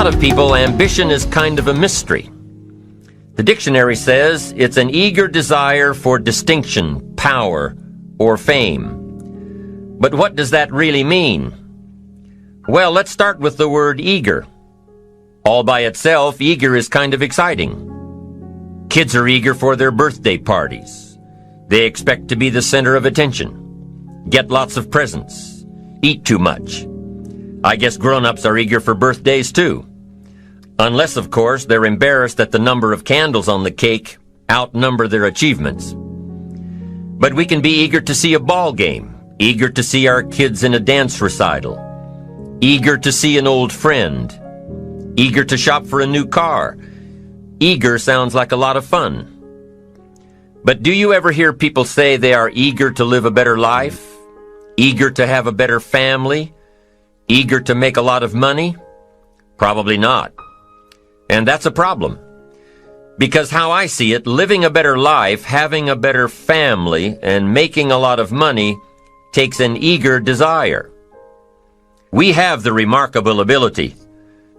lot of people, ambition is kind of a mystery. The dictionary says it's an eager desire for distinction, power, or fame. But what does that really mean? Well, let's start with the word eager. All by itself, eager is kind of exciting. Kids are eager for their birthday parties. They expect to be the center of attention, get lots of presents, eat too much. I guess grown-ups are eager for birthdays too. Unless, of course, they're embarrassed that the number of candles on the cake outnumber their achievements. But we can be eager to see a ball game, eager to see our kids in a dance recital, eager to see an old friend, eager to shop for a new car. Eager sounds like a lot of fun. But do you ever hear people say they are eager to live a better life, eager to have a better family, eager to make a lot of money? Probably not. And that's a problem. Because how I see it, living a better life, having a better family, and making a lot of money takes an eager desire. We have the remarkable ability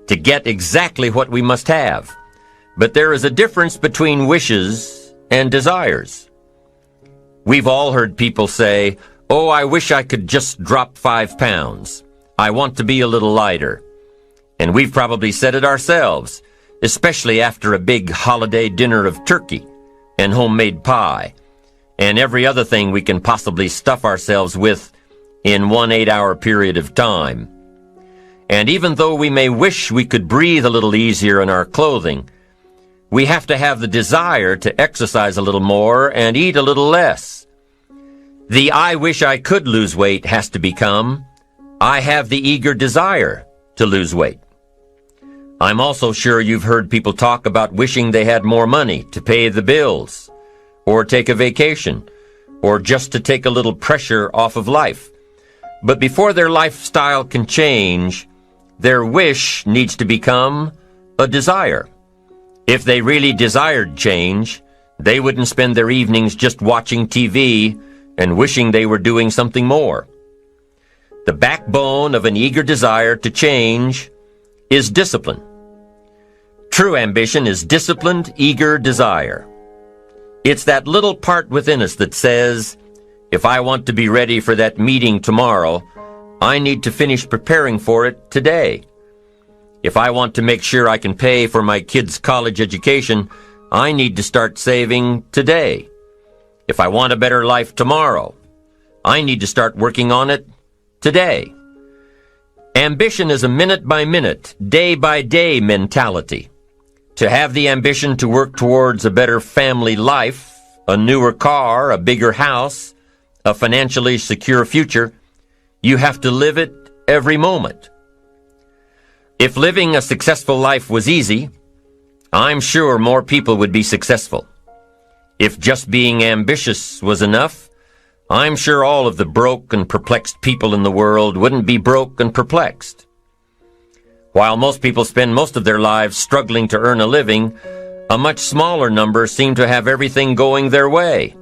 to get exactly what we must have. But there is a difference between wishes and desires. We've all heard people say, "Oh, I wish I could just drop 5 pounds. I want to be a little lighter." And we've probably said it ourselves, especially after a big holiday dinner of turkey and homemade pie and every other thing we can possibly stuff ourselves with in one 8-hour period of time. And even though we may wish we could breathe a little easier in our clothing, we have to have the desire to exercise a little more and eat a little less. The "I wish I could lose weight" has to become, "I have the eager desire to lose weight." I'm also sure you've heard people talk about wishing they had more money to pay the bills, or take a vacation, or just to take a little pressure off of life. But before their lifestyle can change, their wish needs to become a desire. If they really desired change, they wouldn't spend their evenings just watching TV and wishing they were doing something more. The backbone of an eager desire to change is discipline. True ambition is disciplined, eager desire. It's that little part within us that says, if I want to be ready for that meeting tomorrow, I need to finish preparing for it today. If I want to make sure I can pay for my kids' college education, I need to start saving today. If I want a better life tomorrow, I need to start working on it today. Ambition is a minute-by-minute, day-by-day mentality. To have the ambition to work towards a better family life, a newer car, a bigger house, a financially secure future, you have to live it every moment. If living a successful life was easy, I'm sure more people would be successful. If just being ambitious was enough, I'm sure all of the broke and perplexed people in the world wouldn't be broke and perplexed. While most people spend most of their lives struggling to earn a living, a much smaller number seem to have everything going their way.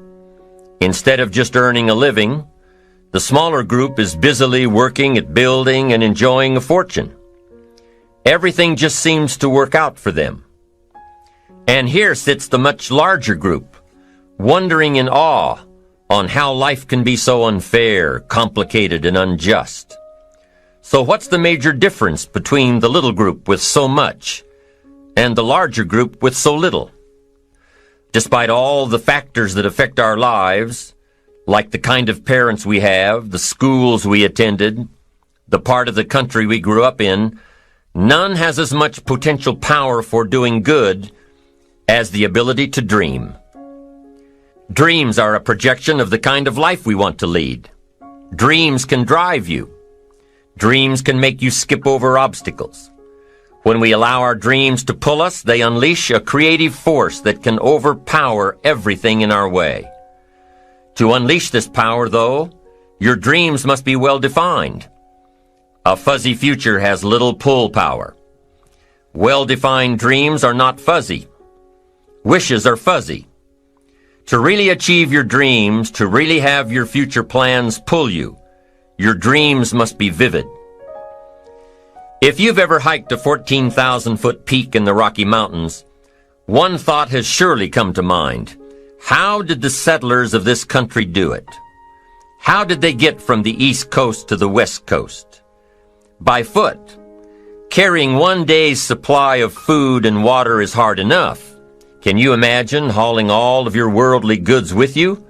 Instead of just earning a living, the smaller group is busily working at building and enjoying a fortune. Everything just seems to work out for them. And here sits the much larger group, wondering in awe on how life can be so unfair, complicated, and unjust. So what's the major difference between the little group with so much and the larger group with so little? Despite all the factors that affect our lives, like the kind of parents we have, the schools we attended, the part of the country we grew up in, none has as much potential power for doing good as the ability to dream. Dreams are a projection of the kind of life we want to lead. Dreams can drive you. Dreams can make you skip over obstacles. When we allow our dreams to pull us, they unleash a creative force that can overpower everything in our way. To unleash this power, though, your dreams must be well defined. A fuzzy future has little pull power. Well-defined dreams are not fuzzy. Wishes are fuzzy. To really achieve your dreams, to really have your future plans pull you, your dreams must be vivid. If you've ever hiked a 14,000-foot peak in the Rocky Mountains, one thought has surely come to mind. How did the settlers of this country do it? How did they get from the East Coast to the West Coast? By foot. Carrying one day's supply of food and water is hard enough. Can you imagine hauling all of your worldly goods with you?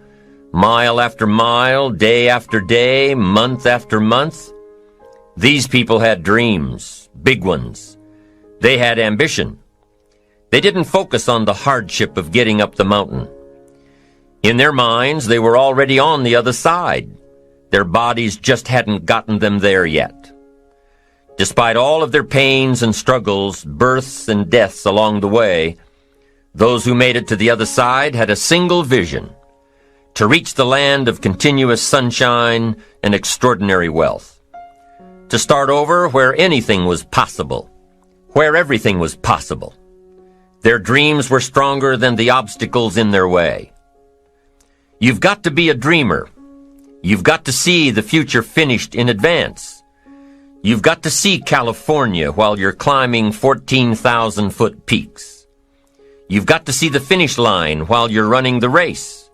Mile after mile, day after day, month after month? These people had dreams, big ones. They had ambition. They didn't focus on the hardship of getting up the mountain. In their minds, they were already on the other side. Their bodies just hadn't gotten them there yet. Despite all of their pains and struggles, births and deaths along the way, those who made it to the other side had a single vision: to reach the land of continuous sunshine and extraordinary wealth. To start over where anything was possible, where everything was possible. Their dreams were stronger than the obstacles in their way. You've got to be a dreamer. You've got to see the future finished in advance. You've got to see California while you're climbing 14,000-foot peaks. You've got to see the finish line while you're running the race.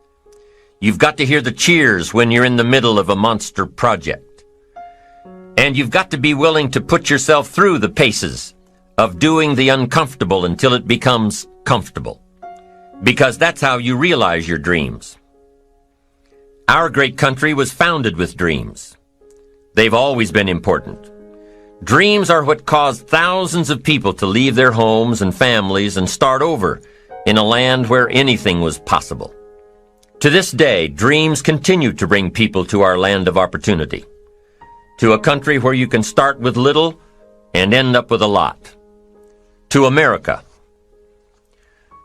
You've got to hear the cheers when you're in the middle of a monster project. And you've got to be willing to put yourself through the paces of doing the uncomfortable until it becomes comfortable. Because that's how you realize your dreams. Our great country was founded with dreams. They've always been important. Dreams are what caused thousands of people to leave their homes and families and start over in a land where anything was possible. To this day, dreams continue to bring people to our land of opportunity. To a country where you can start with little and end up with a lot. To America.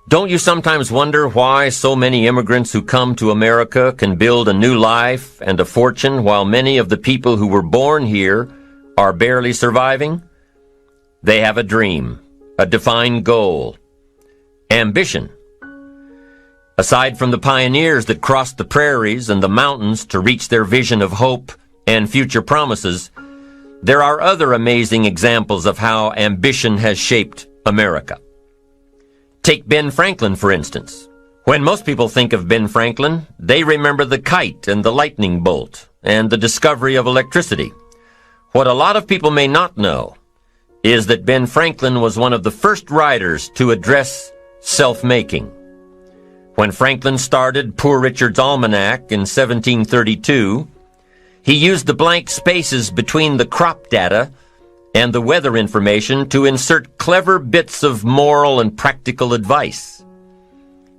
Don't you sometimes wonder why so many immigrants who come to America can build a new life and a fortune while many of the people who were born here are barely surviving? They have a dream, a defined goal, ambition. Aside from the pioneers that crossed the prairies and the mountains to reach their vision of hope and future promises, there are other amazing examples of how ambition has shaped America. Take Ben Franklin, for instance. When most people think of Ben Franklin, they remember the kite and the lightning bolt and the discovery of electricity. What a lot of people may not know is that Ben Franklin was one of the first writers to address self-making. When Franklin started Poor Richard's Almanac in 1732, he used the blank spaces between the crop data and the weather information to insert clever bits of moral and practical advice.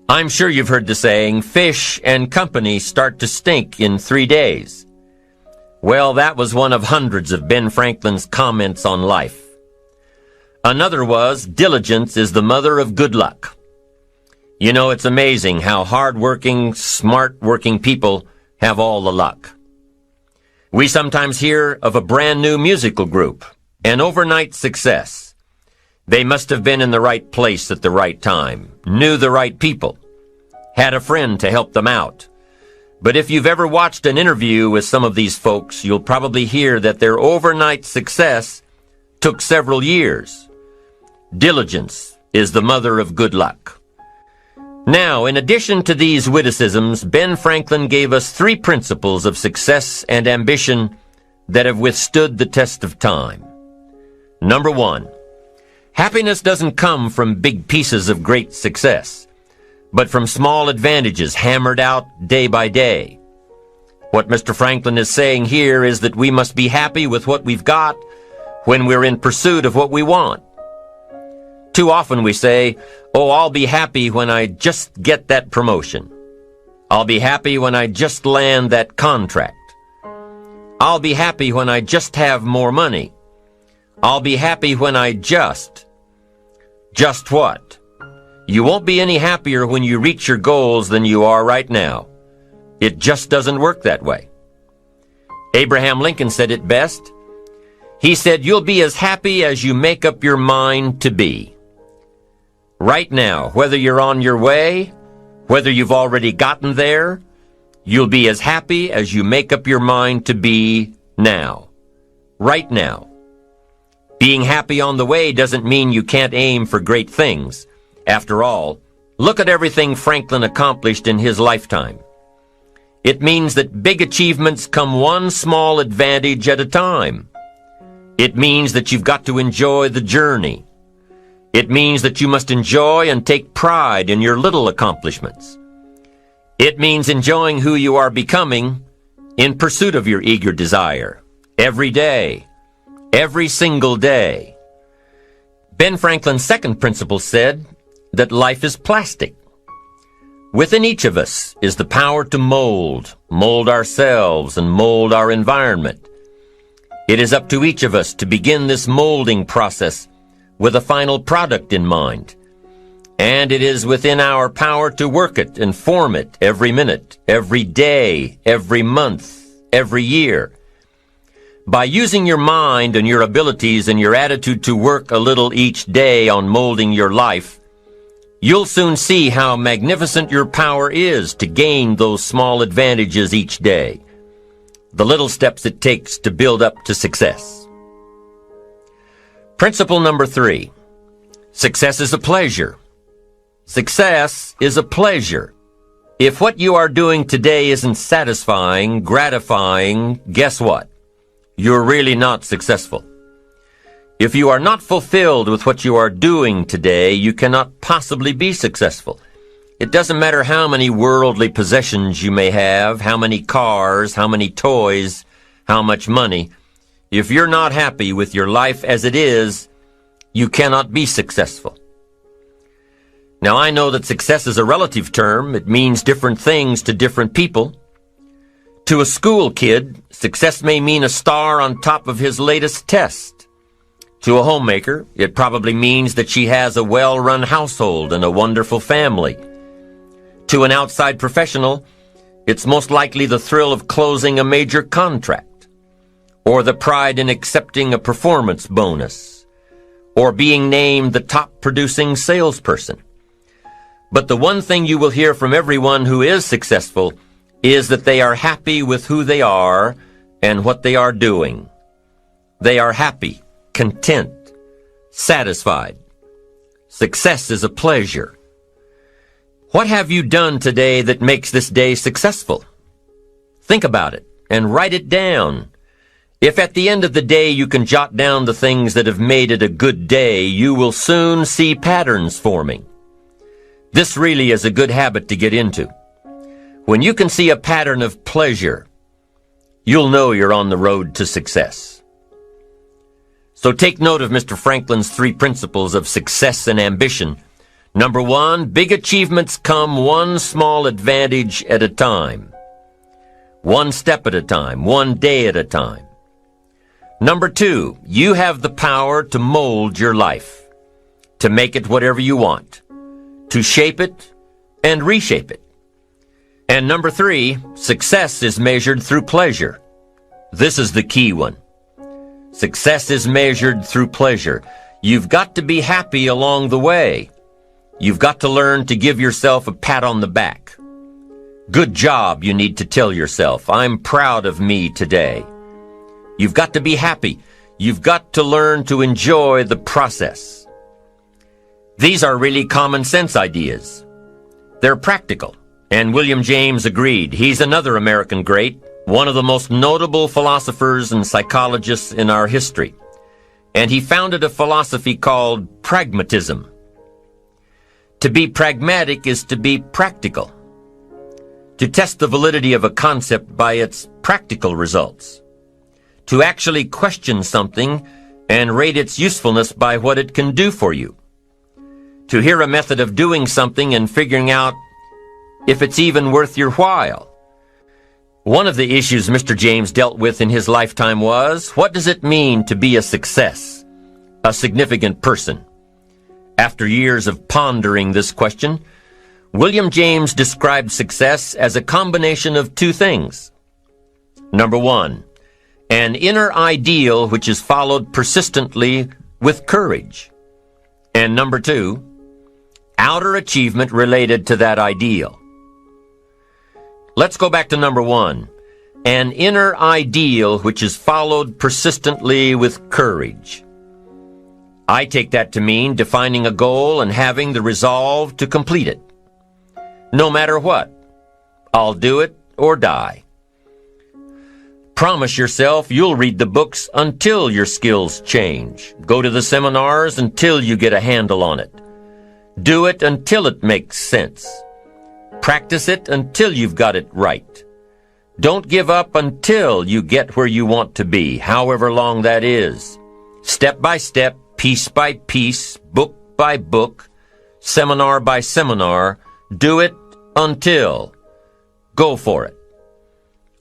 I'm sure you've heard the saying, fish and company start to stink in 3 days. Well, that was one of hundreds of Ben Franklin's comments on life. Another was, diligence is the mother of good luck. You know, it's amazing how hard-working, smart-working people have all the luck. We sometimes hear of a brand new musical group, an overnight success. They must have been in the right place at the right time, knew the right people, had a friend to help them out. But if you've ever watched an interview with some of these folks, you'll probably hear that their overnight success took several years. Diligence is the mother of good luck. Now, in addition to these witticisms, Ben Franklin gave us 3 principles of success and ambition that have withstood the test of time. Number 1, happiness doesn't come from big pieces of great success, but from small advantages hammered out day by day. What Mr. Franklin is saying here is that we must be happy with what we've got when we're in pursuit of what we want. Too often we say, oh, I'll be happy when I just get that promotion. I'll be happy when I just land that contract. I'll be happy when I just have more money. I'll be happy when I just. Just what? You won't be any happier when you reach your goals than you are right now. It just doesn't work that way. Abraham Lincoln said it best. He said, you'll be as happy as you make up your mind to be. Right now, whether you're on your way, whether you've already gotten there, you'll be as happy as you make up your mind to be now. Right now. Being happy on the way doesn't mean you can't aim for great things. After all, look at everything Franklin accomplished in his lifetime. It means that big achievements come one small advantage at a time. It means that you've got to enjoy the journey. It means that you must enjoy and take pride in your little accomplishments. It means enjoying who you are becoming in pursuit of your eager desire, every day, every single day. Ben Franklin's second principle said that life is plastic. Within each of us is the power to mold ourselves and mold our environment. It is up to each of us to begin this molding process with a final product in mind. And it is within our power to work it and form it every minute, every day, every month, every year. By using your mind and your abilities and your attitude to work a little each day on molding your life, you'll soon see how magnificent your power is to gain those small advantages each day, the little steps it takes to build up to success. Principle number 3, success is a pleasure. Success is a pleasure. If what you are doing today isn't satisfying, gratifying, guess what? You're really not successful. If you are not fulfilled with what you are doing today, you cannot possibly be successful. It doesn't matter how many worldly possessions you may have, how many cars, how many toys, how much money. If you're not happy with your life as it is, you cannot be successful. Now, I know that success is a relative term. It means different things to different people. To a school kid, success may mean a star on top of his latest test. To a homemaker, it probably means that she has a well-run household and a wonderful family. To an outside professional, it's most likely the thrill of closing a major contract, or the pride in accepting a performance bonus, or being named the top producing salesperson. But the one thing you will hear from everyone who is successful is that they are happy with who they are and what they are doing. They are happy, content, satisfied. Success is a pleasure. What have you done today that makes this day successful? Think about it and write it down. If at the end of the day you can jot down the things that have made it a good day, you will soon see patterns forming. This really is a good habit to get into. When you can see a pattern of pleasure, you'll know you're on the road to success. So take note of Mr. Franklin's 3 principles of success and ambition. Number 1, big achievements come one small advantage at a time. One step at a time, one day at a time. Number 2, you have the power to mold your life, to make it whatever you want, to shape it and reshape it. And number 3, success is measured through pleasure. This is the key one. Success is measured through pleasure. You've got to be happy along the way. You've got to learn to give yourself a pat on the back. Good job, you need to tell yourself. I'm proud of me today. You've got to be happy. You've got to learn to enjoy the process. These are really common sense ideas. They're practical. And William James agreed. He's another American great, one of the most notable philosophers and psychologists in our history. And he founded a philosophy called pragmatism. To be pragmatic is to be practical, to test the validity of a concept by its practical results, to actually question something and rate its usefulness by what it can do for you, to hear a method of doing something and figuring out if it's even worth your while. One of the issues Mr. James dealt with in his lifetime was, what does it mean to be a success, a significant person? After years of pondering this question, William James described success as a combination of 2 things. Number 1, an inner ideal which is followed persistently with courage. And number 2, outer achievement related to that ideal. Let's go back to number 1. An inner ideal which is followed persistently with courage. I take that to mean defining a goal and having the resolve to complete it. No matter what, I'll do it or die. Promise yourself you'll read the books until your skills change. Go to the seminars until you get a handle on it. Do it until it makes sense. Practice it until you've got it right. Don't give up until you get where you want to be, however long that is. Step by step, piece by piece, book by book, seminar by seminar, do it until. Go for it.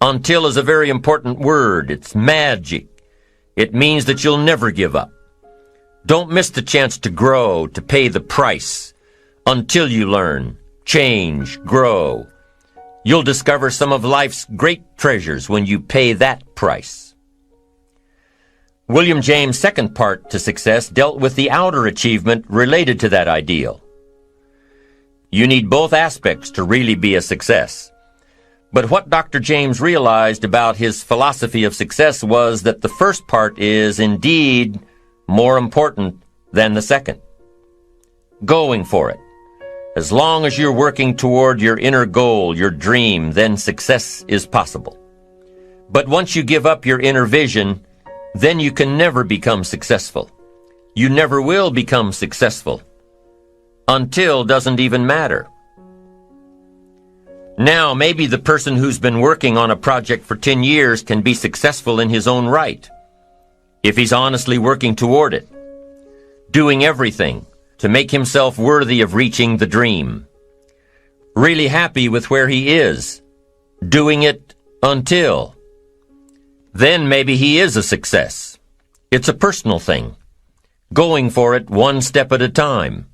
Until is a very important word. It's magic. It means that you'll never give up. Don't miss the chance to grow, to pay the price. Until you learn, change, grow. You'll discover some of life's great treasures when you pay that price. William James' second part to success dealt with the outer achievement related to that ideal. You need both aspects to really be a success. But what Dr. James realized about his philosophy of success was that the first part is indeed more important than the second. Going for it. As long as you're working toward your inner goal, your dream, then success is possible. But once you give up your inner vision, then you can never become successful. You never will become successful. Until doesn't even matter. Now, maybe the person who's been working on a project for 10 years can be successful in his own right, if he's honestly working toward it, doing everything to make himself worthy of reaching the dream, really happy with where he is, doing it until. Then maybe he is a success. It's a personal thing, going for it one step at a time.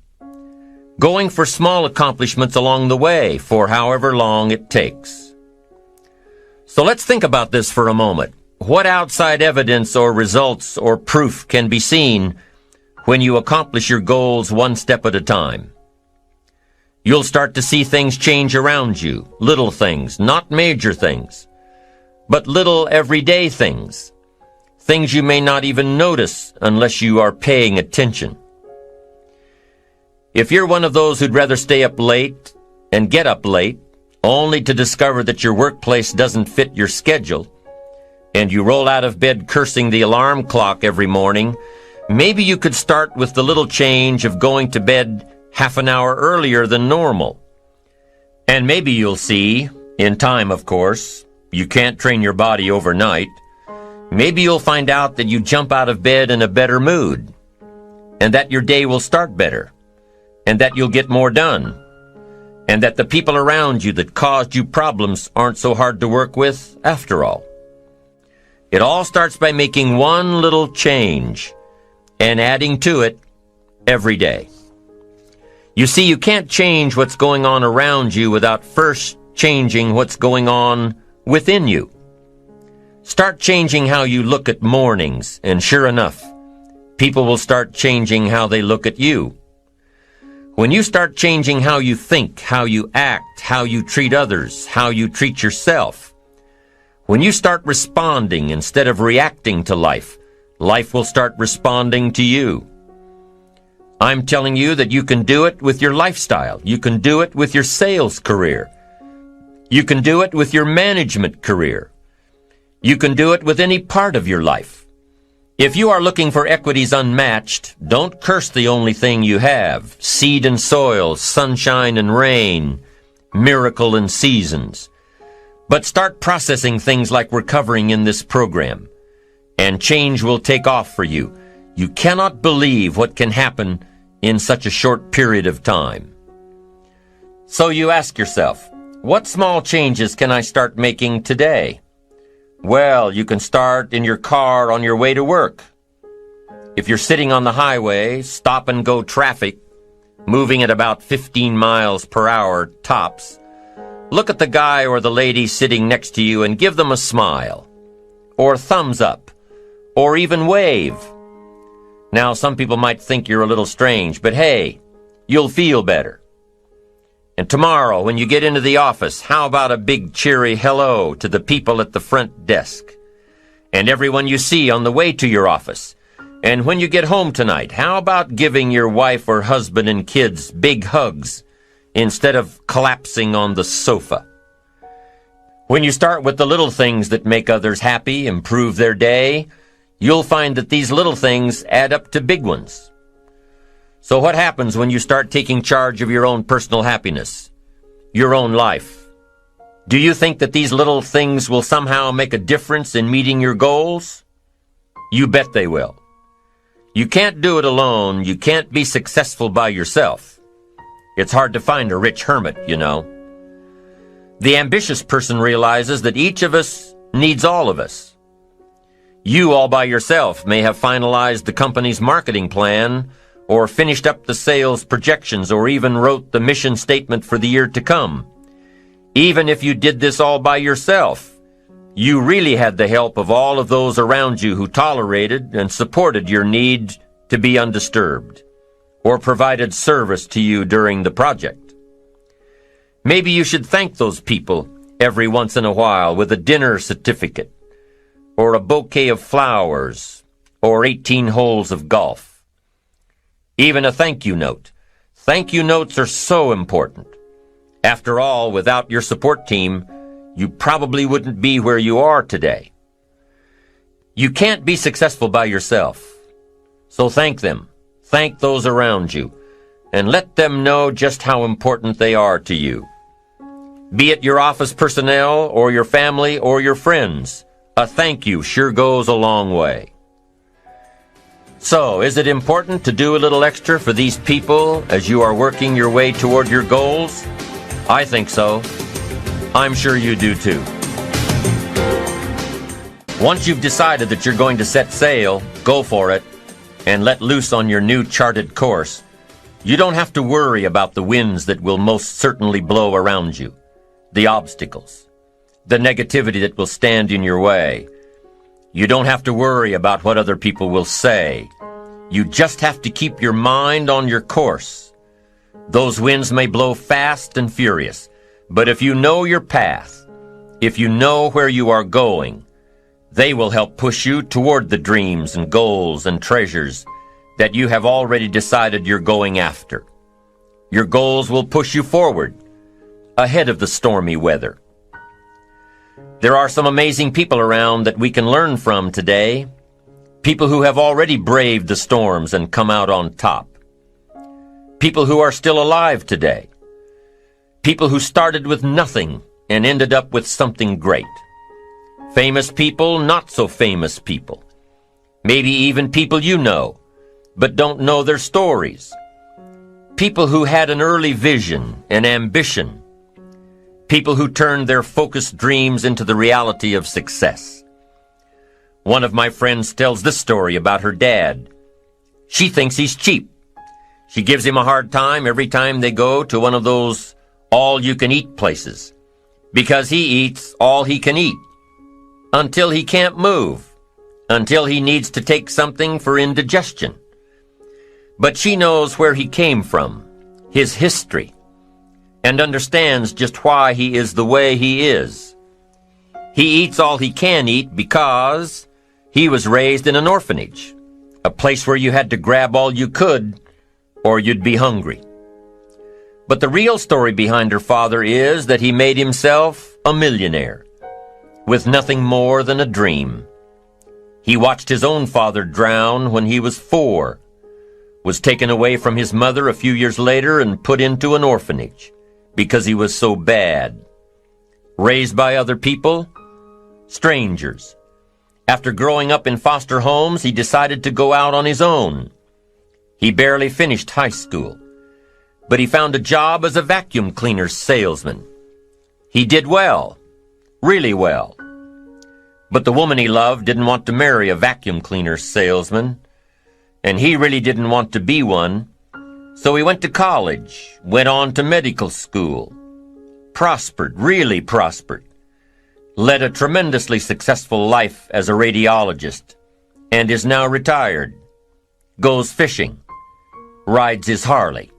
Going for small accomplishments along the way for however long it takes. So let's think about this for a moment. What outside evidence or results or proof can be seen when you accomplish your goals one step at a time? You'll start to see things change around you, little things, not major things, but little everyday things, things you may not even notice unless you are paying attention. If you're one of those who'd rather stay up late and get up late, only to discover that your workplace doesn't fit your schedule, and you roll out of bed cursing the alarm clock every morning, maybe you could start with the little change of going to bed half an hour earlier than normal. And maybe you'll see, in time of course, you can't train your body overnight, maybe you'll find out that you jump out of bed in a better mood, and that your day will start better, and that you'll get more done, and that the people around you that caused you problems aren't so hard to work with after all. It all starts by making one little change and adding to it every day. You see, you can't change what's going on around you without first changing what's going on within you. Start changing how you look at mornings, and sure enough, people will start changing how they look at you. When you start changing how you think, how you act, how you treat others, how you treat yourself, when you start responding instead of reacting to life, life will start responding to you. I'm telling you that you can do it with your lifestyle. You can do it with your sales career. You can do it with your management career. You can do it with any part of your life. If you are looking for equities unmatched, don't curse the only thing you have: seed and soil, sunshine and rain, miracle and seasons. But start processing things like we're covering in this program, and change will take off for you. You cannot believe what can happen in such a short period of time. So you ask yourself, what small changes can I start making today? Well, you can start in your car on your way to work. If you're sitting on the highway, stop-and-go traffic, moving at about 15 miles per hour tops, look at the guy or the lady sitting next to you and give them a smile, or thumbs up, or even wave. Now, some people might think you're a little strange, but hey, you'll feel better. And tomorrow, when you get into the office, how about a big cheery hello to the people at the front desk? And everyone you see on the way to your office. And when you get home tonight, how about giving your wife or husband and kids big hugs instead of collapsing on the sofa? When you start with the little things that make others happy, improve their day, you'll find that these little things add up to big ones. So what happens when you start taking charge of your own personal happiness, your own life? Do you think that these little things will somehow make a difference in meeting your goals? You bet they will. You can't do it alone. You can't be successful by yourself. It's hard to find a rich hermit, you know. The ambitious person realizes that each of us needs all of us. You all by yourself may have finalized the company's marketing plan, or finished up the sales projections, or even wrote the mission statement for the year to come. Even if you did this all by yourself, you really had the help of all of those around you who tolerated and supported your need to be undisturbed, or provided service to you during the project. Maybe you should thank those people every once in a while with a dinner certificate, or a bouquet of flowers, or 18 holes of golf. Even a thank you note. Thank you notes are so important. After all, without your support team, you probably wouldn't be where you are today. You can't be successful by yourself. So thank them. Thank those around you. And let them know just how important they are to you. Be it your office personnel, or your family, or your friends, a thank you sure goes a long way. So, is it important to do a little extra for these people as you are working your way toward your goals? I think so. I'm sure you do too. Once you've decided that you're going to set sail, go for it, and let loose on your new charted course. You don't have to worry about the winds that will most certainly blow around you, the obstacles, the negativity that will stand in your way. You don't have to worry about what other people will say. You just have to keep your mind on your course. Those winds may blow fast and furious, but if you know your path, if you know where you are going, they will help push you toward the dreams and goals and treasures that you have already decided you're going after. Your goals will push you forward, ahead of the stormy weather. There are some amazing people around that we can learn from today, people who have already braved the storms and come out on top, people who are still alive today, people who started with nothing and ended up with something great. Famous people, not so famous people. Maybe even people you know, but don't know their stories. People who had an early vision and ambition. People who turned their focused dreams into the reality of success. One of my friends tells this story about her dad. She thinks he's cheap. She gives him a hard time every time they go to one of those all-you-can-eat places, because he eats all he can eat, until he can't move, until he needs to take something for indigestion. But she knows where he came from, his history, and understands just why he is the way he is. He eats all he can eat because he was raised in an orphanage, a place where you had to grab all you could or you'd be hungry. But the real story behind her father is that he made himself a millionaire, with nothing more than a dream. He watched his own father drown when he was 4, was taken away from his mother a few years later and put into an orphanage because he was so bad. Raised by other people, strangers. After growing up in foster homes, he decided to go out on his own. He barely finished high school, but he found a job as a vacuum cleaner salesman. He did well, really well. But the woman he loved didn't want to marry a vacuum cleaner salesman, and he really didn't want to be one, so he went to college, went on to medical school, prospered, really prospered, led a tremendously successful life as a radiologist, and is now retired, goes fishing, rides his Harley.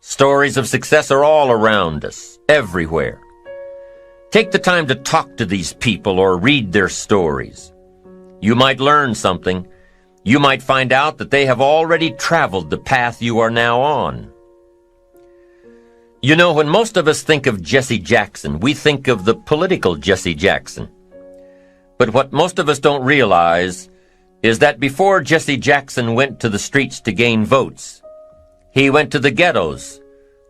Stories of success are all around us, everywhere. Take the time to talk to these people or read their stories. You might learn something, you might find out that they have already traveled the path you are now on. You know, when most of us think of Jesse Jackson, we think of the political Jesse Jackson. But what most of us don't realize is that before Jesse Jackson went to the streets to gain votes, he went to the ghettos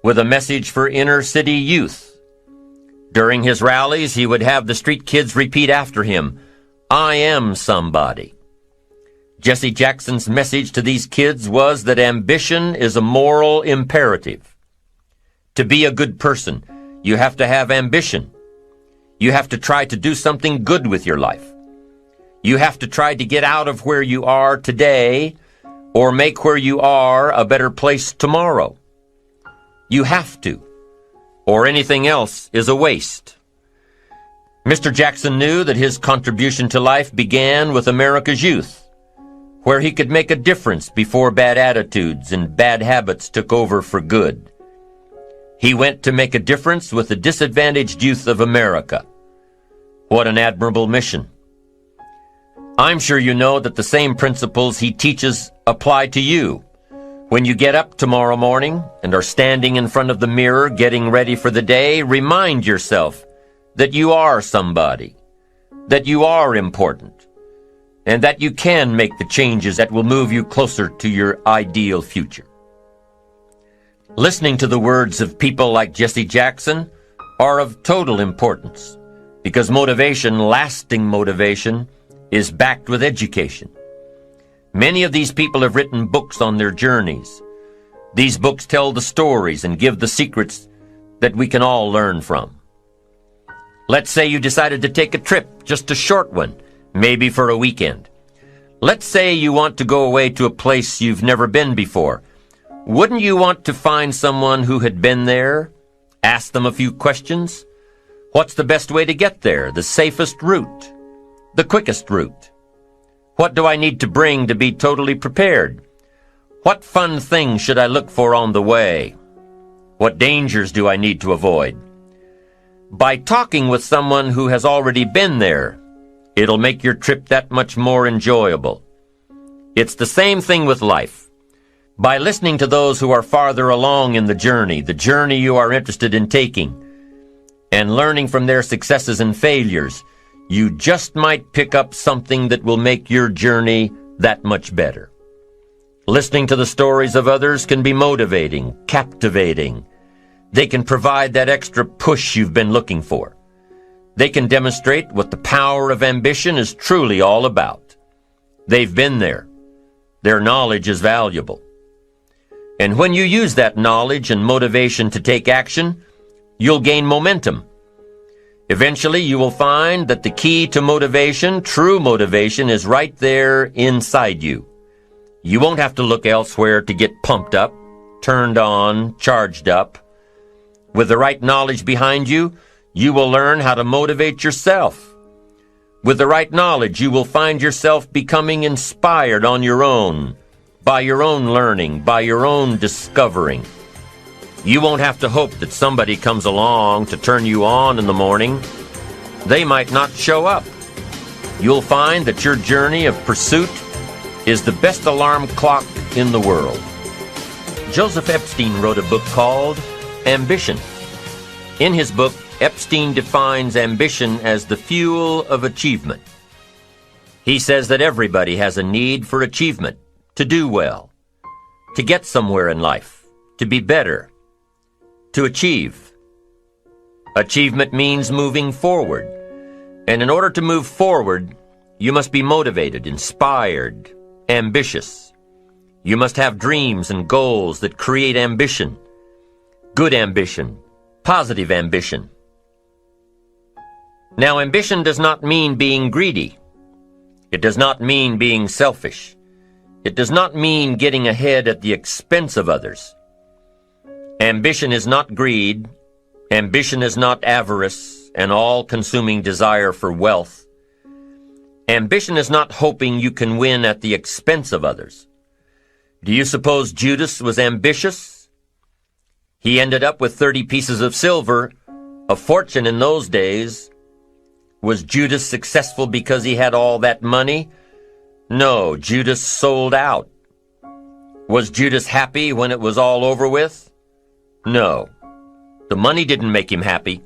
with a message for inner city youth. During his rallies, he would have the street kids repeat after him, "I am somebody." Jesse Jackson's message to these kids was that ambition is a moral imperative. To be a good person, you have to have ambition. You have to try to do something good with your life. You have to try to get out of where you are today or make where you are a better place tomorrow. You have to, or anything else is a waste. Mr. Jackson knew that his contribution to life began with America's youth, where he could make a difference before bad attitudes and bad habits took over for good. He went to make a difference with the disadvantaged youth of America. What an admirable mission. I'm sure you know that the same principles he teaches apply to you. When you get up tomorrow morning and are standing in front of the mirror getting ready for the day, remind yourself that you are somebody, that you are important, and that you can make the changes that will move you closer to your ideal future. Listening to the words of people like Jesse Jackson are of total importance because motivation, lasting motivation, is backed with education. Many of these people have written books on their journeys. These books tell the stories and give the secrets that we can all learn from. Let's say you decided to take a trip, just a short one, maybe for a weekend. Let's say you want to go away to a place you've never been before. Wouldn't you want to find someone who had been there? Ask them a few questions? What's the best way to get there? The safest route? The quickest route? What do I need to bring to be totally prepared? What fun things should I look for on the way? What dangers do I need to avoid? By talking with someone who has already been there, it'll make your trip that much more enjoyable. It's the same thing with life. By listening to those who are farther along in the journey you are interested in taking, and learning from their successes and failures, you just might pick up something that will make your journey that much better. Listening to the stories of others can be motivating, captivating. They can provide that extra push you've been looking for. They can demonstrate what the power of ambition is truly all about. They've been there. Their knowledge is valuable. And when you use that knowledge and motivation to take action, you'll gain momentum. Eventually, you will find that the key to motivation, true motivation, is right there inside you. You won't have to look elsewhere to get pumped up, turned on, charged up. With the right knowledge behind you, you will learn how to motivate yourself. With the right knowledge, you will find yourself becoming inspired on your own, by your own learning, by your own discovering. You won't have to hope that somebody comes along to turn you on in the morning. They might not show up. You'll find that your journey of pursuit is the best alarm clock in the world. Joseph Epstein wrote a book called Ambition. In his book, Epstein defines ambition as the fuel of achievement. He says that everybody has a need for achievement, to do well, to get somewhere in life, to be better, to achieve. Achievement means moving forward. And in order to move forward, you must be motivated, inspired, ambitious. You must have dreams and goals that create ambition, good ambition, positive ambition. Now, ambition does not mean being greedy. It does not mean being selfish. It does not mean getting ahead at the expense of others. Ambition is not greed. Ambition is not avarice, an all-consuming desire for wealth. Ambition is not hoping you can win at the expense of others. Do you suppose Judas was ambitious? He ended up with 30 pieces of silver, a fortune in those days. Was Judas successful because he had all that money? No, Judas sold out. Was Judas happy when it was all over with? No. The money didn't make him happy.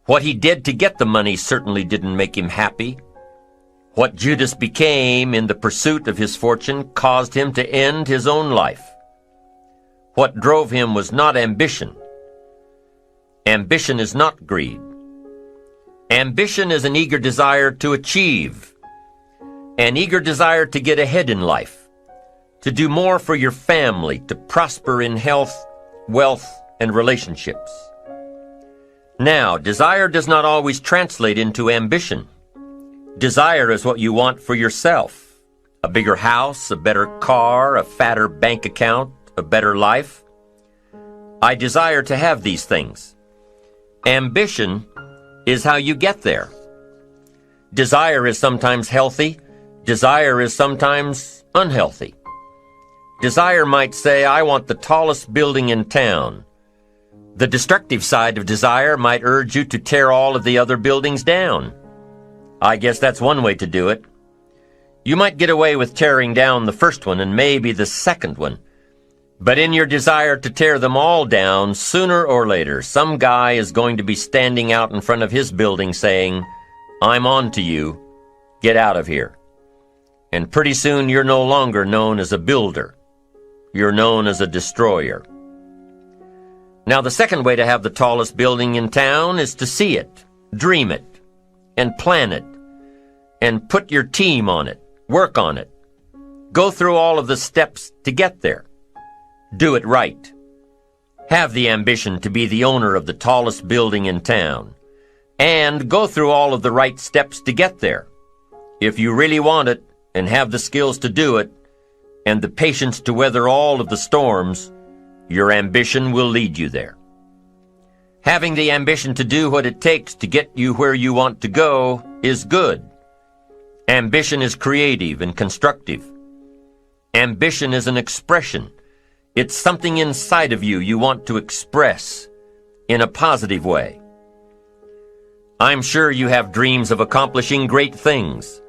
What he did to get the money certainly didn't make him happy. What Judas became in the pursuit of his fortune caused him to end his own life. What drove him was not ambition. Ambition is not greed. Ambition is an eager desire to achieve, an eager desire to get ahead in life, to do more for your family, to prosper in health, wealth, and relationships. Now, desire does not always translate into ambition. Desire is what you want for yourself. A bigger house, a better car, a fatter bank account, a better life. I desire to have these things. Ambition is how you get there. Desire is sometimes healthy. Desire is sometimes unhealthy. Desire might say, I want the tallest building in town. The destructive side of desire might urge you to tear all of the other buildings down. I guess that's one way to do it. You might get away with tearing down the first one and maybe the second one. But in your desire to tear them all down, sooner or later, some guy is going to be standing out in front of his building saying, I'm on to you. Get out of here. And pretty soon you're no longer known as a builder. You're known as a destroyer. Now, the second way to have the tallest building in town is to see it, dream it, and plan it, and put your team on it, work on it. Go through all of the steps to get there. Do it right. Have the ambition to be the owner of the tallest building in town, and go through all of the right steps to get there. If you really want it, and have the skills to do it, and the patience to weather all of the storms, your ambition will lead you there. Having the ambition to do what it takes to get you where you want to go is good. Ambition is creative and constructive. Ambition is an expression. It's something inside of you want to express in a positive way. I'm sure you have dreams of accomplishing great things.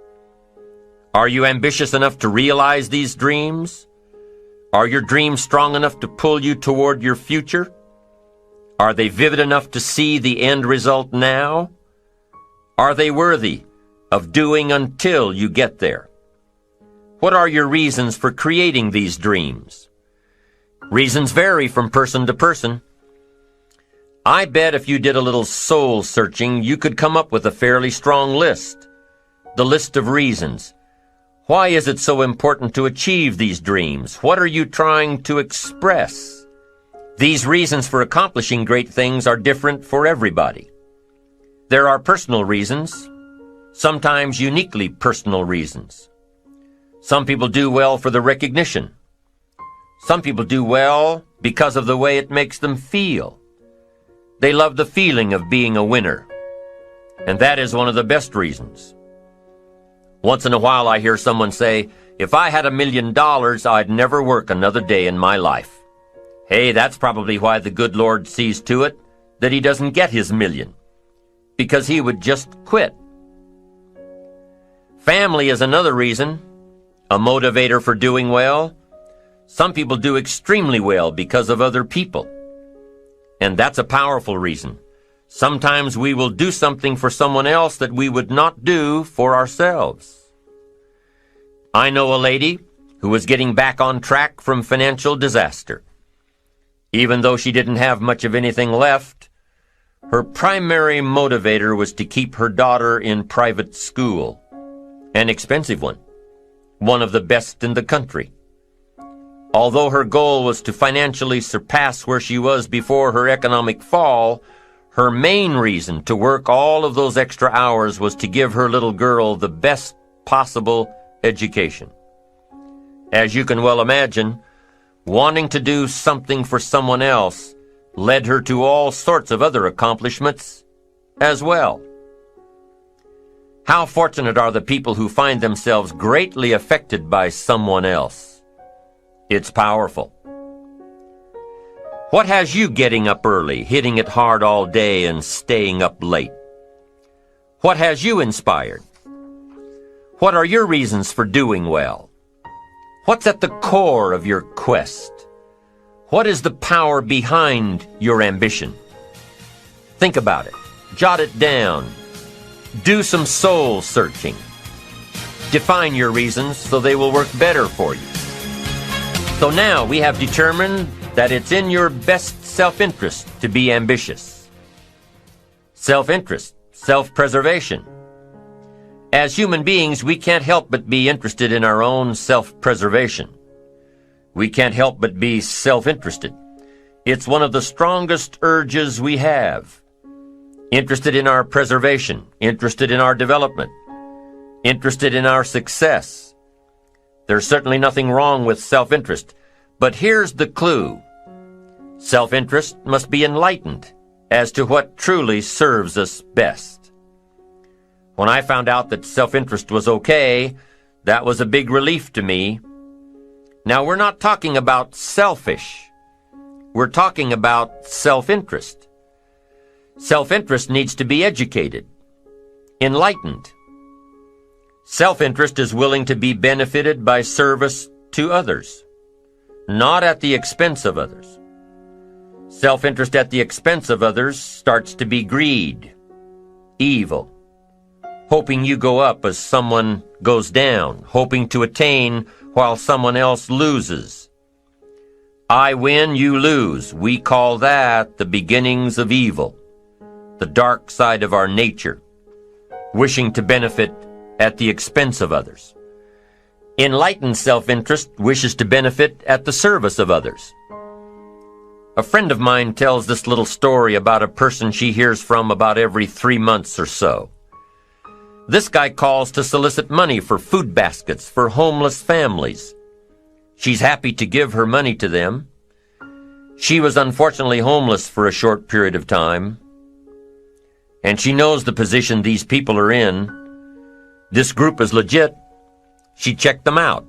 Are you ambitious enough to realize these dreams? Are your dreams strong enough to pull you toward your future? Are they vivid enough to see the end result now? Are they worthy of doing until you get there? What are your reasons for creating these dreams? Reasons vary from person to person. I bet if you did a little soul searching, you could come up with a fairly strong list. The list of reasons. Why is it so important to achieve these dreams? What are you trying to express? These reasons for accomplishing great things are different for everybody. There are personal reasons, sometimes uniquely personal reasons. Some people do well for the recognition. Some people do well because of the way it makes them feel. They love the feeling of being a winner, and that is one of the best reasons. Once in a while I hear someone say, if I had $1 million, I'd never work another day in my life. Hey, that's probably why the good Lord sees to it that he doesn't get his million, because he would just quit. Family is another reason, a motivator for doing well. Some people do extremely well because of other people, and that's a powerful reason. Sometimes we will do something for someone else that we would not do for ourselves. I know a lady who was getting back on track from financial disaster. Even though she didn't have much of anything left, her primary motivator was to keep her daughter in private school, an expensive one of the best in the country. Although her goal was to financially surpass where she was before her economic fall, her main reason to work all of those extra hours was to give her little girl the best possible education. As you can well imagine, wanting to do something for someone else led her to all sorts of other accomplishments as well. How fortunate are the people who find themselves greatly affected by someone else. It's powerful. What has you getting up early, hitting it hard all day, and staying up late? What has you inspired? What are your reasons for doing well? What's at the core of your quest? What is the power behind your ambition? Think about it. Jot it down. Do some soul searching. Define your reasons so they will work better for you. So now we have determined that it's in your best self-interest to be ambitious. Self-interest, self-preservation. As human beings, we can't help but be interested in our own self-preservation. We can't help but be self-interested. It's one of the strongest urges we have. Interested in our preservation, interested in our development, interested in our success. There's certainly nothing wrong with self-interest, but here's the clue. Self-interest must be enlightened as to what truly serves us best. When I found out that self-interest was okay, that was a big relief to me. Now, we're not talking about selfish. We're talking about self-interest. Self-interest needs to be educated, enlightened. Self-interest is willing to be benefited by service to others, not at the expense of others. Self-interest at the expense of others starts to be greed, evil, hoping you go up as someone goes down, hoping to attain while someone else loses. I win, you lose. We call that the beginnings of evil, the dark side of our nature, wishing to benefit at the expense of others. Enlightened self-interest wishes to benefit at the service of others. A friend of mine tells this little story about a person she hears from about every 3 months or so. This guy calls to solicit money for food baskets for homeless families. She's happy to give her money to them. She was unfortunately homeless for a short period of time, and she knows the position these people are in. This group is legit. She checked them out.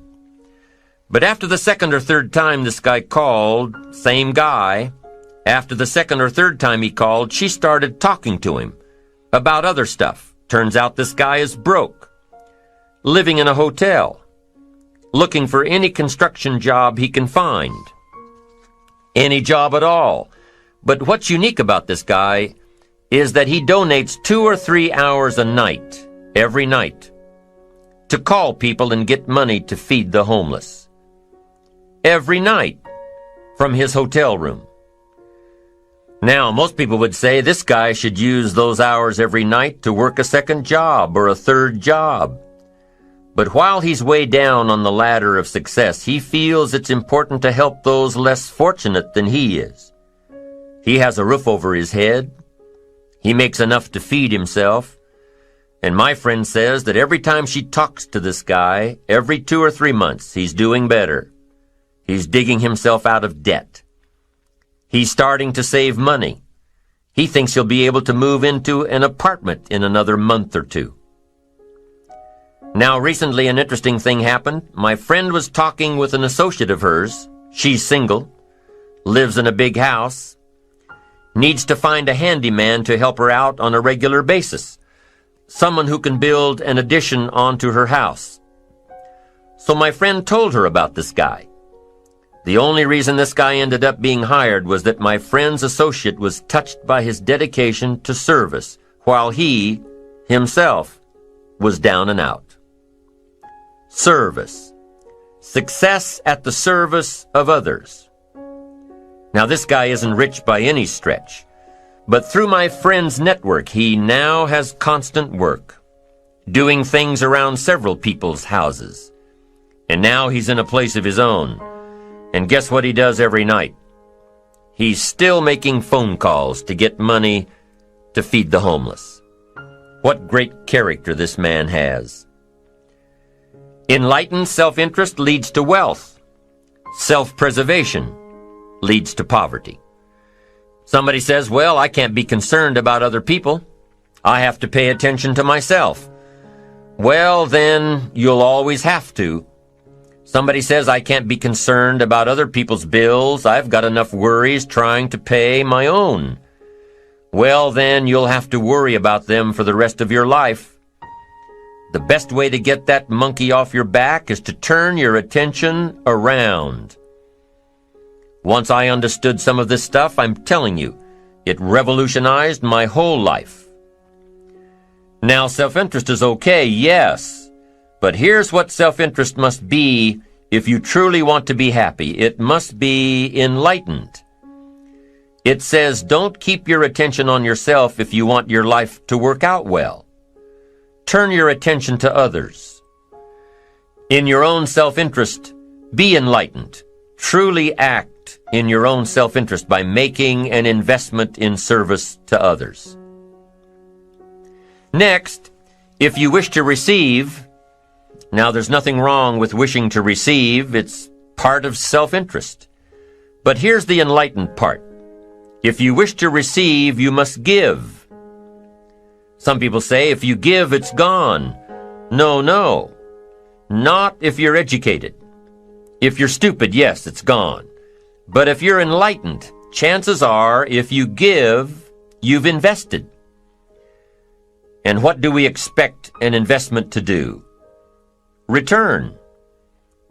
But after the second or third time this guy called, same guy, after the second or third time he called, she started talking to him about other stuff. Turns out this guy is broke, living in a hotel, looking for any construction job he can find. Any job at all. But what's unique about this guy is that he donates 2 or 3 hours a night, every night, to call people and get money to feed the homeless. Every night, from his hotel room. Now, most people would say this guy should use those hours every night to work a second job or a third job. But while he's way down on the ladder of success, he feels it's important to help those less fortunate than he is. He has a roof over his head. He makes enough to feed himself. And my friend says that every time she talks to this guy, every 2 or 3 months, he's doing better. He's digging himself out of debt. He's starting to save money. He thinks he'll be able to move into an apartment in another month or 2. Now, recently an interesting thing happened. My friend was talking with an associate of hers. She's single, lives in a big house, needs to find a handyman to help her out on a regular basis, someone who can build an addition onto her house. So my friend told her about this guy. The only reason this guy ended up being hired was that my friend's associate was touched by his dedication to service, while he, himself, was down and out. Service. Success at the service of others. Now, this guy isn't rich by any stretch, but through my friend's network, he now has constant work, doing things around several people's houses. And now he's in a place of his own. And guess what he does every night? He's still making phone calls to get money to feed the homeless. What great character this man has. Enlightened self-interest leads to wealth. Self-preservation leads to poverty. Somebody says, well, I can't be concerned about other people. I have to pay attention to myself. Well, then, you'll always have to. Somebody says I can't be concerned about other people's bills. I've got enough worries trying to pay my own. Well, then, you'll have to worry about them for the rest of your life. The best way to get that monkey off your back is to turn your attention around. Once I understood some of this stuff, I'm telling you, it revolutionized my whole life. Now, self-interest is okay, yes, but here's what self-interest must be if you truly want to be happy. It must be enlightened. It says, don't keep your attention on yourself if you want your life to work out well. Turn your attention to others. In your own self-interest, be enlightened. Truly act in your own self-interest by making an investment in service to others. Next, if you wish to receive, now there's nothing wrong with wishing to receive, it's part of self-interest. But here's the enlightened part. If you wish to receive, you must give. Some people say, if you give, it's gone. No, no. Not if you're educated. If you're stupid, yes, it's gone. But if you're enlightened, chances are, if you give, you've invested. And what do we expect an investment to do? Return.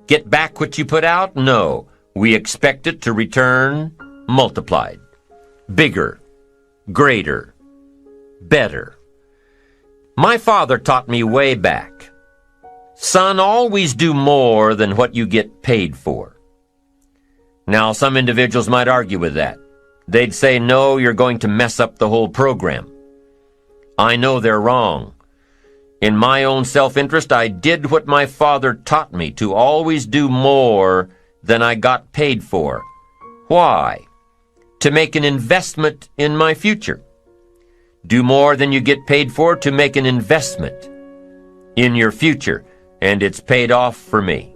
Get back what you put out? No. We expect it to return multiplied. Bigger. Greater. Better. My father taught me way back, son, always do more than what you get paid for. Now, some individuals might argue with that. They'd say, no, you're going to mess up the whole program. I know they're wrong. In my own self-interest, I did what my father taught me, to always do more than I got paid for. Why? To make an investment in my future. Do more than you get paid for to make an investment in your future, and it's paid off for me.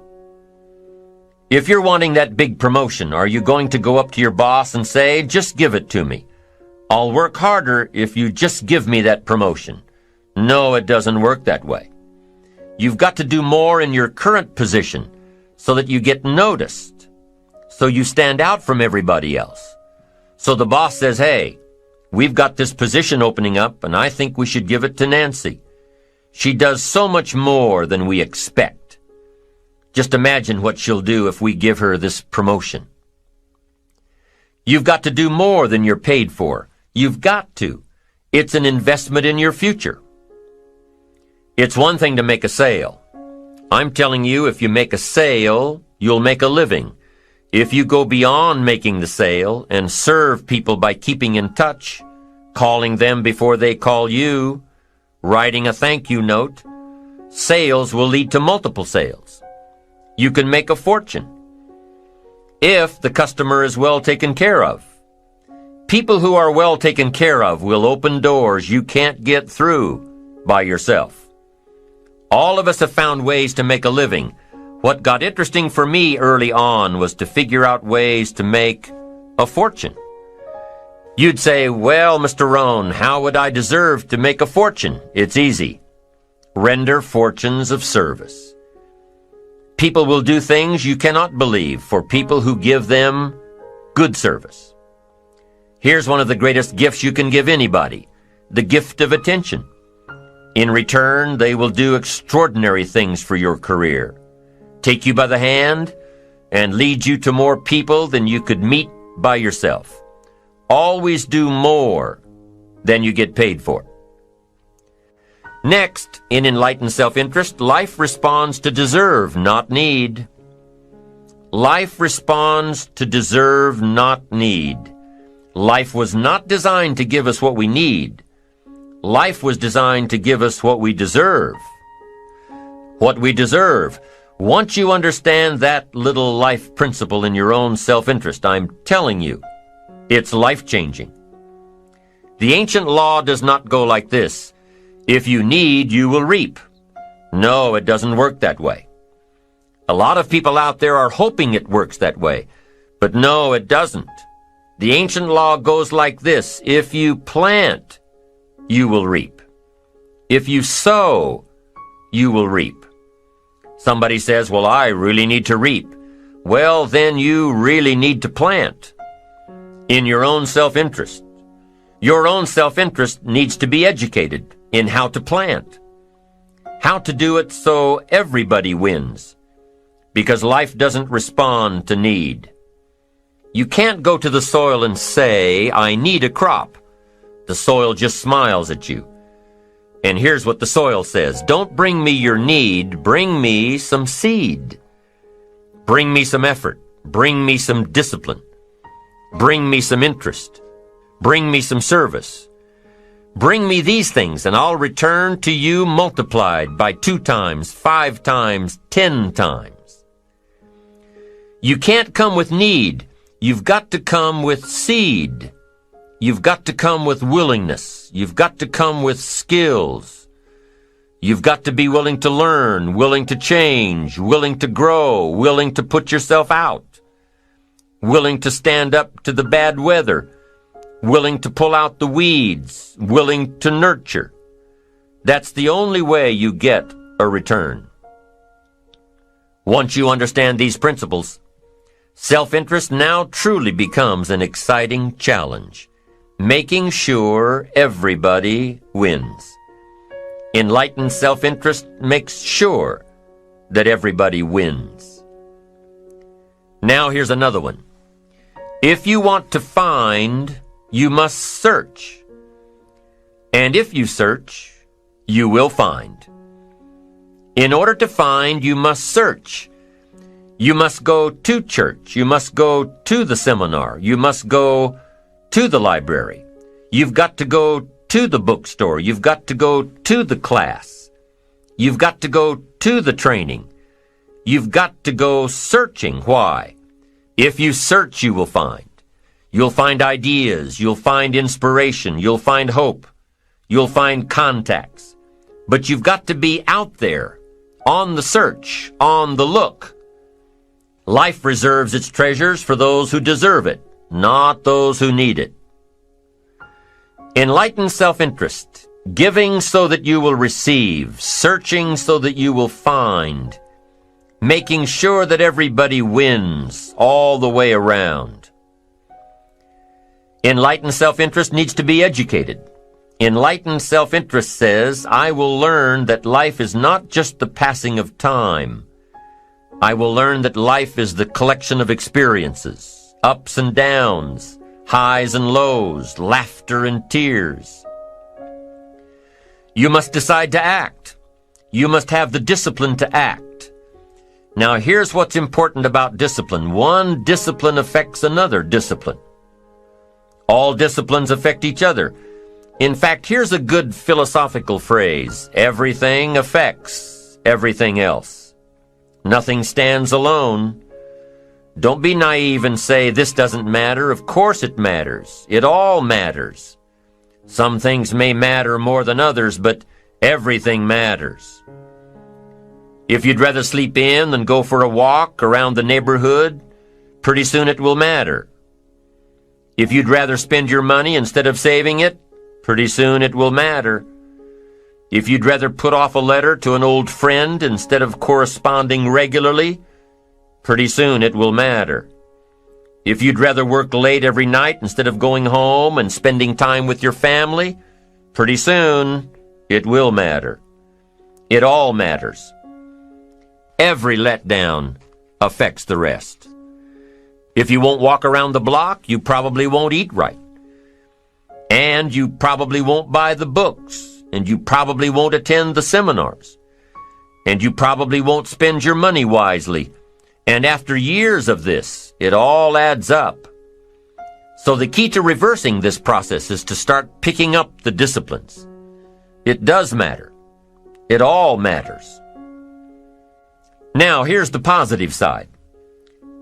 If you're wanting that big promotion, are you going to go up to your boss and say, just give it to me? I'll work harder if you just give me that promotion. No, it doesn't work that way. You've got to do more in your current position so that you get noticed, so you stand out from everybody else. So the boss says, hey, we've got this position opening up, and I think we should give it to Nancy. She does so much more than we expect. Just imagine what she'll do if we give her this promotion. You've got to do more than you're paid for. You've got to. It's an investment in your future. It's one thing to make a sale. I'm telling you, if you make a sale, you'll make a living. If you go beyond making the sale and serve people by keeping in touch, calling them before they call you, writing a thank you note, sales will lead to multiple sales. You can make a fortune if the customer is well taken care of. People who are well taken care of will open doors you can't get through by yourself. All of us have found ways to make a living. What got interesting for me early on was to figure out ways to make a fortune. You'd say, well, Mr. Rohn, how would I deserve to make a fortune? It's easy. Render fortunes of service. People will do things you cannot believe for people who give them good service. Here's one of the greatest gifts you can give anybody, the gift of attention. In return, they will do extraordinary things for your career, take you by the hand, and lead you to more people than you could meet by yourself. Always do more than you get paid for. Next, in enlightened self-interest, life responds to deserve, not need. Life responds to deserve, not need. Life was not designed to give us what we need. Life was designed to give us what we deserve. What we deserve. Once you understand that little life principle in your own self-interest, I'm telling you, it's life-changing. The ancient law does not go like this. If you need, you will reap. No, it doesn't work that way. A lot of people out there are hoping it works that way, but no, it doesn't. The ancient law goes like this. If you plant, you will reap. If you sow, you will reap. Somebody says, well, I really need to reap. Well, then you really need to plant in your own self-interest. Your own self-interest needs to be educated in how to plant. How to do it so everybody wins, because life doesn't respond to need. You can't go to the soil and say, I need a crop. The soil just smiles at you. And here's what the soil says: don't bring me your need, bring me some seed. Bring me some effort. Bring me some discipline. Bring me some interest. Bring me some service. Bring me these things, and I'll return to you multiplied by 2 times, 5 times, 10 times. You can't come with need. You've got to come with seed. You've got to come with willingness. You've got to come with skills. You've got to be willing to learn, willing to change, willing to grow, willing to put yourself out, willing to stand up to the bad weather, willing to pull out the weeds, willing to nurture. That's the only way you get a return. Once you understand these principles, self-interest now truly becomes an exciting challenge, making sure everybody wins. Enlightened self-interest makes sure that everybody wins. Now here's another one. If you want to find, you must search. And if you search, you will find. In order to find, you must search. You must go to church. You must go to the seminar. You must go to the library. You've got to go to the bookstore. You've got to go to the class. You've got to go to the training. You've got to go searching. Why? If you search, you will find. You'll find ideas. You'll find inspiration. You'll find hope. You'll find contacts. But you've got to be out there, on the search, on the look. Life reserves its treasures for those who deserve it, not those who need it. Enlightened self-interest, giving so that you will receive, searching so that you will find, making sure that everybody wins all the way around. Enlightened self-interest needs to be educated. Enlightened self-interest says, I will learn that life is not just the passing of time. I will learn that life is the collection of experiences, ups and downs, highs and lows, laughter and tears. You must decide to act. You must have the discipline to act. Now here's what's important about discipline. One discipline affects another discipline. All disciplines affect each other. In fact, here's a good philosophical phrase. Everything affects everything else. Nothing stands alone. Don't be naive and say, this doesn't matter. Of course it matters. It all matters. Some things may matter more than others, but everything matters. If you'd rather sleep in than go for a walk around the neighborhood, pretty soon it will matter. If you'd rather spend your money instead of saving it, pretty soon it will matter. If you'd rather put off a letter to an old friend instead of corresponding regularly, pretty soon it will matter. If you'd rather work late every night instead of going home and spending time with your family, pretty soon it will matter. It all matters. Every letdown affects the rest. If you won't walk around the block, you probably won't eat right. And you probably won't buy the books. And you probably won't attend the seminars. And you probably won't spend your money wisely. And after years of this, it all adds up. So the key to reversing this process is to start picking up the disciplines. It does matter. It all matters. Now, here's the positive side.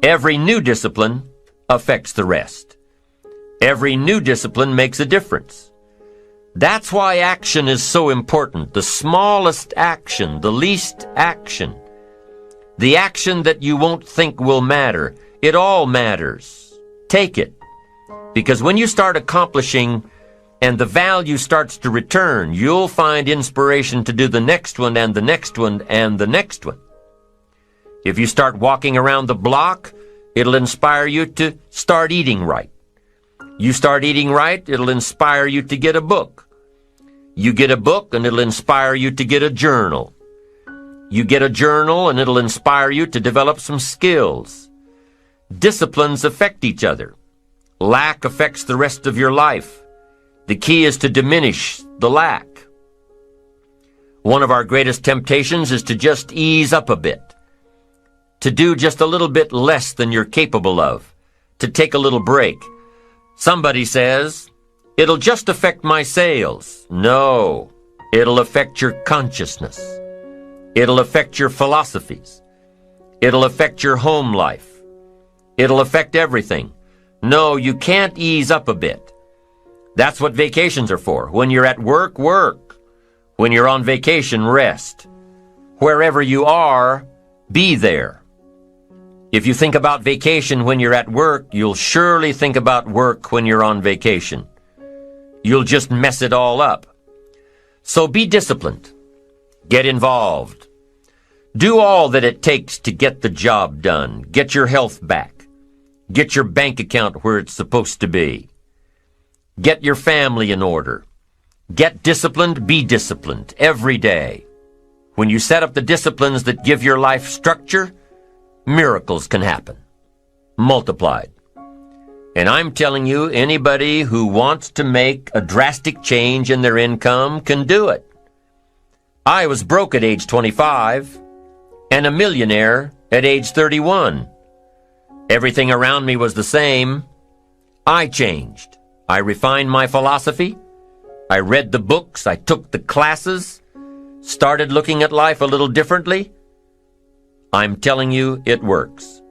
Every new discipline affects the rest. Every new discipline makes a difference. That's why action is so important. The smallest action, the least action. The action that you won't think will matter. It all matters. Take it. Because when you start accomplishing and the value starts to return, you'll find inspiration to do the next one and the next one and the next one. If you start walking around the block, it'll inspire you to start eating right. You start eating right, it'll inspire you to get a book. You get a book, and it'll inspire you to get a journal. You get a journal and it'll inspire you to develop some skills. Disciplines affect each other. Lack affects the rest of your life. The key is to diminish the lack. One of our greatest temptations is to just ease up a bit, to do just a little bit less than you're capable of, to take a little break. Somebody says, "It'll just affect my sales." No, it'll affect your consciousness. It'll affect your philosophies. It'll affect your home life. It'll affect everything. No, you can't ease up a bit. That's what vacations are for. When you're at work, work. When you're on vacation, rest. Wherever you are, be there. If you think about vacation when you're at work, you'll surely think about work when you're on vacation. You'll just mess it all up. So be disciplined. Get involved. Do all that it takes to get the job done. Get your health back. Get your bank account where it's supposed to be. Get your family in order. Get disciplined, be disciplined every day. When you set up the disciplines that give your life structure, miracles can happen, multiplied. And I'm telling you, anybody who wants to make a drastic change in their income can do it. I was broke at age 25 and a millionaire at age 31. Everything around me was the same. I changed. I refined my philosophy. I read the books. I took the classes. Started looking at life a little differently. I'm telling you, it works.